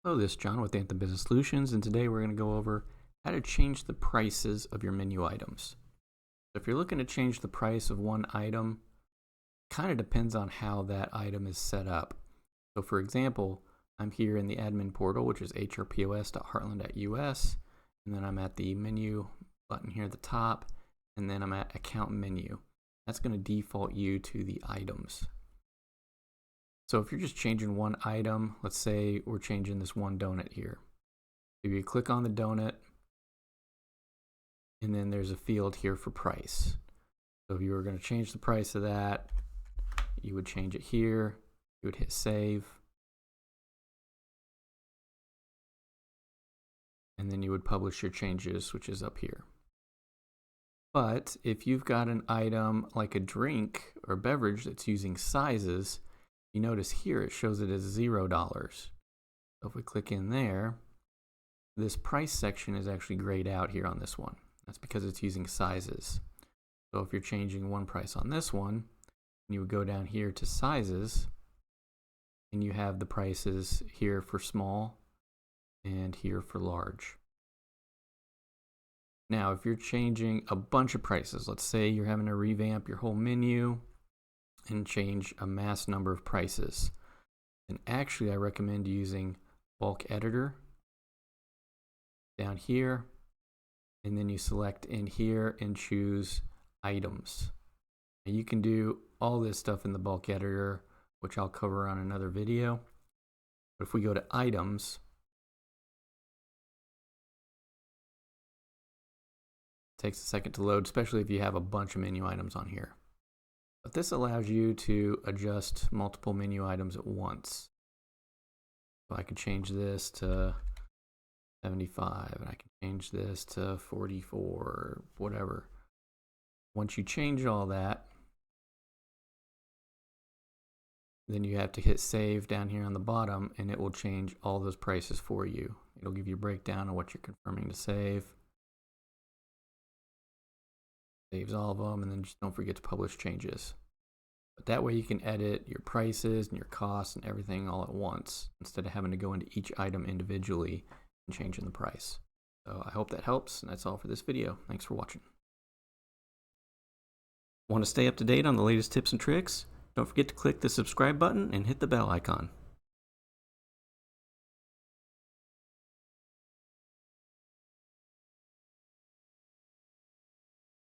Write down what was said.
Hello, this is John with Anthem Business Solutions, and today we're going to go over how to change the prices of your menu items. So if you're looking to change the price of one item, kind of depends on how that item is set up. So for example, I'm here in the admin portal, which is hrpos.heartland.us, and then I'm at the menu button here at the top, and then I'm at account menu. That's going to default you to the items. So if you're just changing one item, let's say we're changing this one donut here. If you click on the donut, and then there's a field here for price. So if you were going to change the price of that, you would change it here. You would hit save. And then you would publish your changes, which is up here. But if you've got an item like a drink or beverage that's using sizes, you notice here it shows it as $0. So if we click in there, this price section is actually grayed out here on this one. That's because it's using sizes. So if you're changing one price on this one, you would go down here to sizes, and you have the prices here for small and here for large. Now, if you're changing a bunch of prices, let's say you're having to revamp your whole menu and change a mass number of prices, and actually I recommend using bulk editor down here, and then you select in here and choose items. And you can do all this stuff in the bulk editor, which I'll cover on another video. But if we go to items, it takes a second to load, especially if you have a bunch of menu items on here. But this allows you to adjust multiple menu items at once. So I can change this to 75, and I can change this to 44, whatever. Once you change all that, then you have to hit save down here on the bottom, and it will change all those prices for you. It'll give you a breakdown of what you're confirming to save. Saves all of them, and then just don't forget to publish changes. But that way you can edit your prices and your costs and everything all at once, instead of having to go into each item individually and changing the price. So I hope that helps, and that's all for this video. Thanks for watching. Want to stay up to date on the latest tips and tricks? Don't forget to click the subscribe button and hit the bell icon.